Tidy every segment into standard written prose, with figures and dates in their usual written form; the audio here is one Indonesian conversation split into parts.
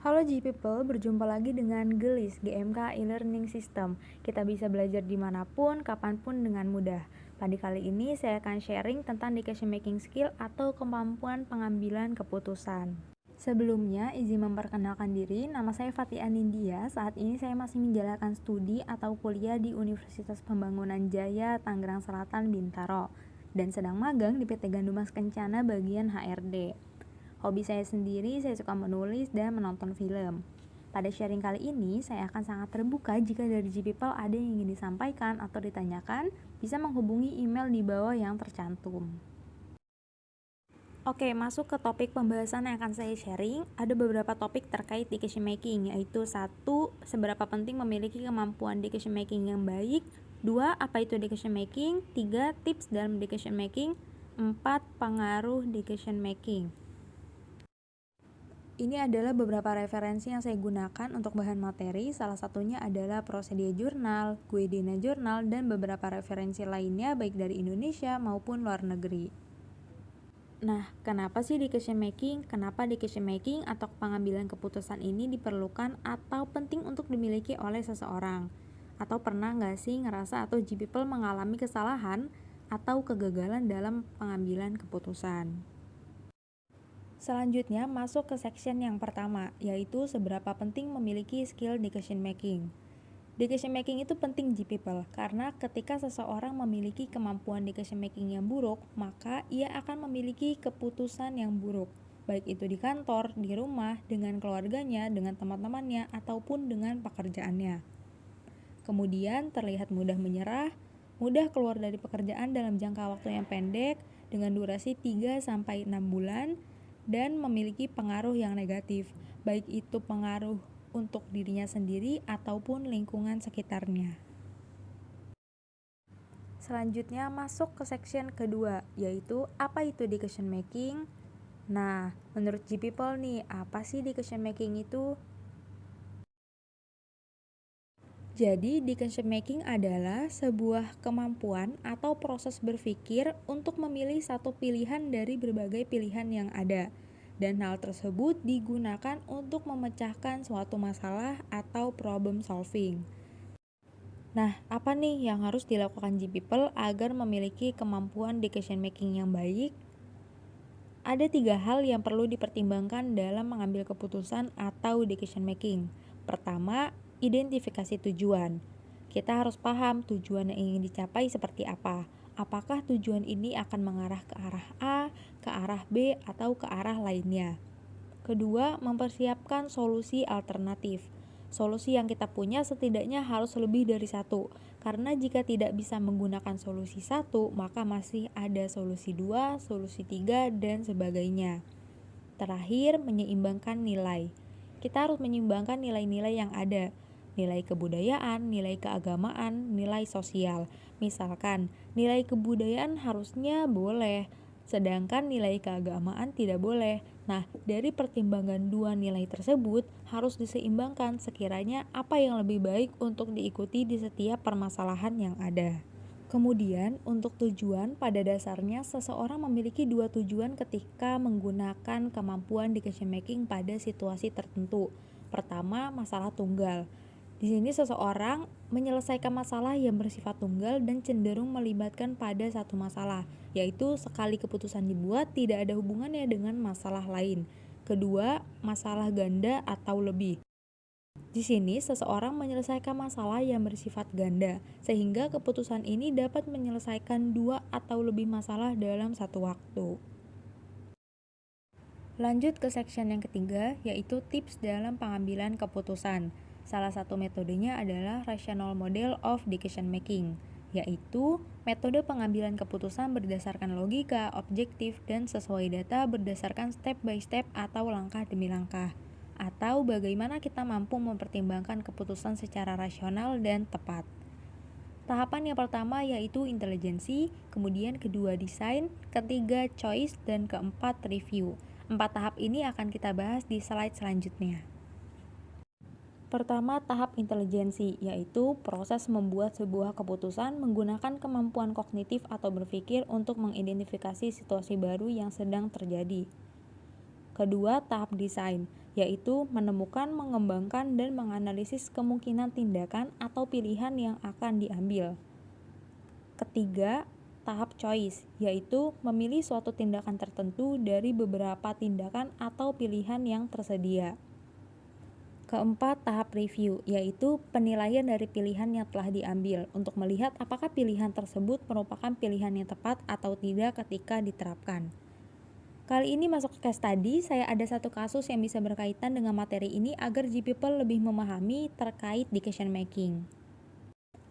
Halo G-People, berjumpa lagi dengan Gelis, GMK e-learning system. Kita bisa belajar dimanapun, kapanpun dengan mudah. Pada kali ini saya akan sharing tentang decision making skill atau kemampuan pengambilan keputusan. Sebelumnya, izin memperkenalkan diri, nama saya Fatih Anindya. Saat ini saya masih menjalankan studi atau kuliah di Universitas Pembangunan Jaya, Tangerang Selatan, Bintaro, dan sedang magang di PT Gandumas Kencana bagian HRD. Hobi saya sendiri, saya suka menulis dan menonton film. Pada sharing kali ini, saya akan sangat terbuka jika dari G-People ada yang ingin disampaikan atau ditanyakan, bisa menghubungi email di bawah yang tercantum. Oke, masuk ke topik pembahasan yang akan saya sharing. Ada beberapa topik terkait decision making, yaitu 1. Seberapa penting memiliki kemampuan decision making yang baik. 2. Apa itu decision making. 3. Tips dalam decision making. 4. Pengaruh decision making. Ini adalah beberapa referensi yang saya gunakan untuk bahan materi, salah satunya adalah Prosedia Jurnal, Guedina Jurnal, dan beberapa referensi lainnya baik dari Indonesia maupun luar negeri. Nah, kenapa sih decision making? Kenapa decision making atau pengambilan keputusan ini diperlukan atau penting untuk dimiliki oleh seseorang? Atau pernah nggak sih ngerasa atau G-People mengalami kesalahan atau kegagalan dalam pengambilan keputusan? Selanjutnya masuk ke section yang pertama, yaitu seberapa penting memiliki skill decision making. Decision making itu penting G-People, karena ketika seseorang memiliki kemampuan decision making yang buruk, maka ia akan memiliki keputusan yang buruk, baik itu di kantor, di rumah, dengan keluarganya, dengan teman-temannya, ataupun dengan pekerjaannya. Kemudian terlihat mudah menyerah, mudah keluar dari pekerjaan dalam jangka waktu yang pendek, dengan durasi 3-6 bulan, dan memiliki pengaruh yang negatif, baik itu pengaruh untuk dirinya sendiri ataupun lingkungan sekitarnya. Selanjutnya masuk ke section kedua, yaitu apa itu decision making. Nah, menurut G-People nih, apa sih decision making itu? Jadi, decision making adalah sebuah kemampuan atau proses berpikir untuk memilih satu pilihan dari berbagai pilihan yang ada. Dan hal tersebut digunakan untuk memecahkan suatu masalah atau problem solving. Nah, apa nih yang harus dilakukan G-People agar memiliki kemampuan decision making yang baik? Ada 3 hal yang perlu dipertimbangkan dalam mengambil keputusan atau decision making. Pertama, identifikasi tujuan. Kita harus paham tujuan yang ingin dicapai seperti apa. Apakah tujuan ini akan mengarah ke arah A, ke arah B, atau ke arah lainnya. Kedua, mempersiapkan solusi alternatif. Solusi yang kita punya setidaknya harus lebih dari satu, karena jika tidak bisa menggunakan solusi satu, maka masih ada solusi 2, solusi 3, dan sebagainya. Terakhir, menyeimbangkan nilai. Kita harus menyeimbangkan nilai-nilai yang ada, nilai kebudayaan, nilai keagamaan, nilai sosial. Misalkan, nilai kebudayaan harusnya boleh, sedangkan nilai keagamaan tidak boleh. Nah, dari pertimbangan dua nilai tersebut harus diseimbangkan sekiranya apa yang lebih baik untuk diikuti di setiap permasalahan yang ada. Kemudian, untuk tujuan, pada dasarnya seseorang memiliki dua tujuan ketika menggunakan kemampuan decision making pada situasi tertentu. Pertama, masalah tunggal. Di sini seseorang menyelesaikan masalah yang bersifat tunggal dan cenderung melibatkan pada satu masalah, yaitu sekali keputusan dibuat tidak ada hubungannya dengan masalah lain. Kedua, masalah ganda atau lebih. Di sini seseorang menyelesaikan masalah yang bersifat ganda, sehingga keputusan ini dapat menyelesaikan 2 atau lebih masalah dalam satu waktu. Lanjut ke section yang ketiga, yaitu tips dalam pengambilan keputusan. Salah satu metodenya adalah Rational Model of Decision Making, yaitu metode pengambilan keputusan berdasarkan logika, objektif, dan sesuai data berdasarkan step by step atau langkah demi langkah, atau bagaimana kita mampu mempertimbangkan keputusan secara rasional dan tepat. Tahapan yang pertama yaitu intelijensi, kemudian kedua desain, ketiga choice, dan keempat review. 4 tahap ini akan kita bahas di slide selanjutnya. Pertama, tahap intelijensi, yaitu proses membuat sebuah keputusan menggunakan kemampuan kognitif atau berpikir untuk mengidentifikasi situasi baru yang sedang terjadi. Kedua, tahap desain, yaitu menemukan, mengembangkan, dan menganalisis kemungkinan tindakan atau pilihan yang akan diambil. Ketiga, tahap choice, yaitu memilih suatu tindakan tertentu dari beberapa tindakan atau pilihan yang tersedia. Keempat, tahap review, yaitu penilaian dari pilihan yang telah diambil untuk melihat apakah pilihan tersebut merupakan pilihan yang tepat atau tidak ketika diterapkan. Kali ini masuk ke case study, saya ada satu kasus yang bisa berkaitan dengan materi ini agar G-People lebih memahami terkait decision making.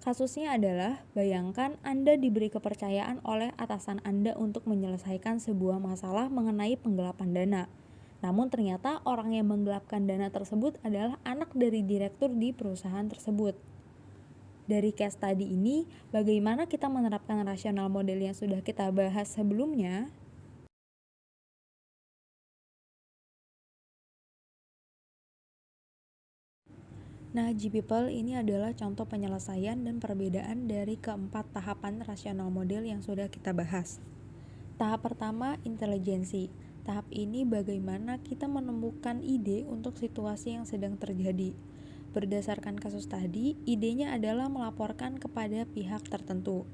Kasusnya adalah, bayangkan Anda diberi kepercayaan oleh atasan Anda untuk menyelesaikan sebuah masalah mengenai penggelapan dana. Namun ternyata orang yang menggelapkan dana tersebut adalah anak dari direktur di perusahaan tersebut. Dari case study ini, bagaimana kita menerapkan rasional model yang sudah kita bahas sebelumnya? Nah, G-People ini adalah contoh penyelesaian dan perbedaan dari keempat tahapan rasional model yang sudah kita bahas. Tahap pertama, intelijensi. Tahap ini bagaimana kita menemukan ide untuk situasi yang sedang terjadi. Berdasarkan kasus tadi, idenya adalah melaporkan kepada pihak tertentu.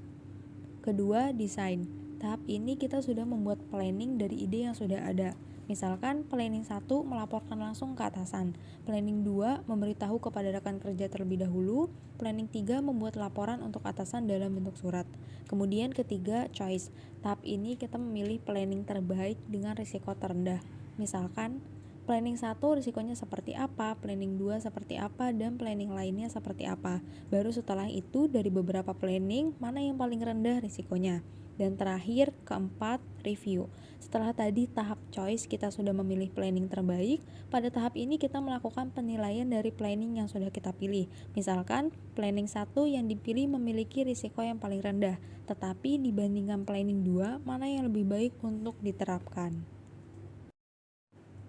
Kedua, desain. Tahap ini kita sudah membuat planning dari ide yang sudah ada. Misalkan planning 1 melaporkan langsung ke atasan, planning 2 memberitahu kepada rekan kerja terlebih dahulu, planning 3 membuat laporan untuk atasan dalam bentuk surat. Kemudian ketiga, choice. Tahap ini kita memilih planning terbaik dengan risiko terendah. Misalkan planning 1 risikonya seperti apa, planning 2 seperti apa, dan planning lainnya seperti apa. Baru setelah itu dari beberapa planning, mana yang paling rendah risikonya. Dan terakhir, keempat, review. Setelah tadi tahap choice kita sudah memilih planning terbaik, pada tahap ini kita melakukan penilaian dari planning yang sudah kita pilih. Misalkan, planning 1 yang dipilih memiliki risiko yang paling rendah, tetapi dibandingkan planning 2, mana yang lebih baik untuk diterapkan.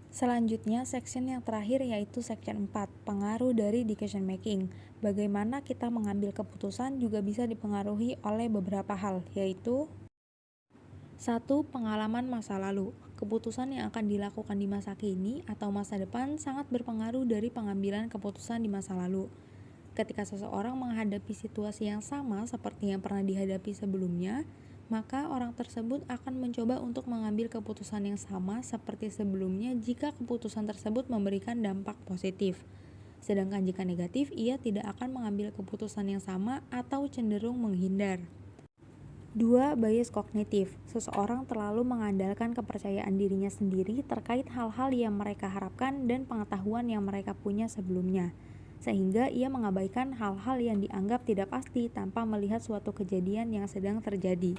Selanjutnya, section yang terakhir yaitu section 4, pengaruh dari decision making. Bagaimana kita mengambil keputusan juga bisa dipengaruhi oleh beberapa hal, yaitu 1. Pengalaman masa lalu. Keputusan yang akan dilakukan di masa kini atau masa depan sangat berpengaruh dari pengambilan keputusan di masa lalu. Ketika seseorang menghadapi situasi yang sama seperti yang pernah dihadapi sebelumnya, maka orang tersebut akan mencoba untuk mengambil keputusan yang sama seperti sebelumnya jika keputusan tersebut memberikan dampak positif. Sedangkan jika negatif, ia tidak akan mengambil keputusan yang sama atau cenderung menghindar. 2. Bias kognitif. Seseorang terlalu mengandalkan kepercayaan dirinya sendiri terkait hal-hal yang mereka harapkan dan pengetahuan yang mereka punya sebelumnya, sehingga ia mengabaikan hal-hal yang dianggap tidak pasti tanpa melihat suatu kejadian yang sedang terjadi.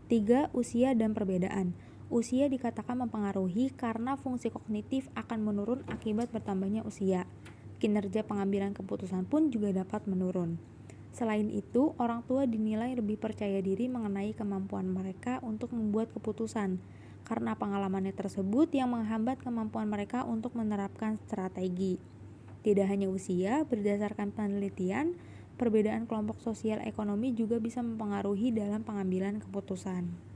3. Usia dan perbedaan. Usia dikatakan mempengaruhi karena fungsi kognitif akan menurun akibat bertambahnya usia. Kinerja pengambilan keputusan pun juga dapat menurun. Selain itu, orang tua dinilai lebih percaya diri mengenai kemampuan mereka untuk membuat keputusan, karena pengalamannya tersebut yang menghambat kemampuan mereka untuk menerapkan strategi. Tidak hanya usia, berdasarkan penelitian, perbedaan kelompok sosial ekonomi juga bisa mempengaruhi dalam pengambilan keputusan.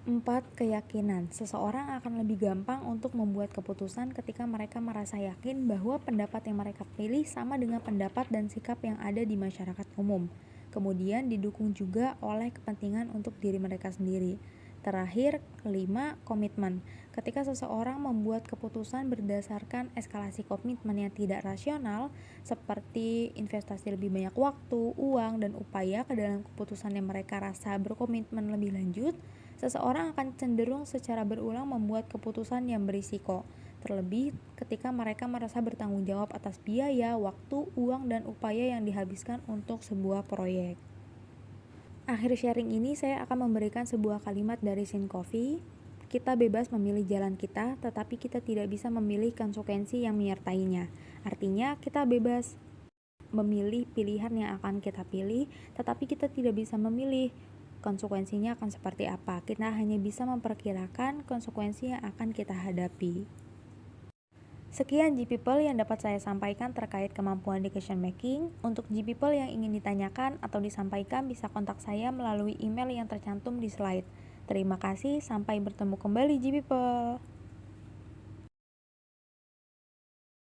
4. Keyakinan. Seseorang akan lebih gampang untuk membuat keputusan ketika mereka merasa yakin bahwa pendapat yang mereka pilih sama dengan pendapat dan sikap yang ada di masyarakat umum. Kemudian didukung juga oleh kepentingan untuk diri mereka sendiri. Terakhir, kelima, komitmen. Ketika seseorang membuat keputusan berdasarkan eskalasi komitmen yang tidak rasional, seperti investasi lebih banyak waktu, uang, dan upaya ke dalam keputusan yang mereka rasa berkomitmen lebih lanjut, seseorang akan cenderung secara berulang membuat keputusan yang berisiko, terlebih ketika mereka merasa bertanggung jawab atas biaya, waktu, uang, dan upaya yang dihabiskan untuk sebuah proyek. Akhir sharing ini saya akan memberikan sebuah kalimat dari Sean Covey. Kita bebas memilih jalan kita, tetapi kita tidak bisa memilih konsekuensi yang menyertainya. Artinya, kita bebas memilih pilihan yang akan kita pilih, tetapi kita tidak bisa memilih konsekuensinya akan seperti apa. Kita hanya bisa memperkirakan konsekuensi yang akan kita hadapi. Sekian G-People yang dapat saya sampaikan terkait kemampuan decision making. Untuk G-People yang ingin ditanyakan atau disampaikan bisa kontak saya melalui email yang tercantum di slide. Terima kasih, sampai bertemu kembali G-People.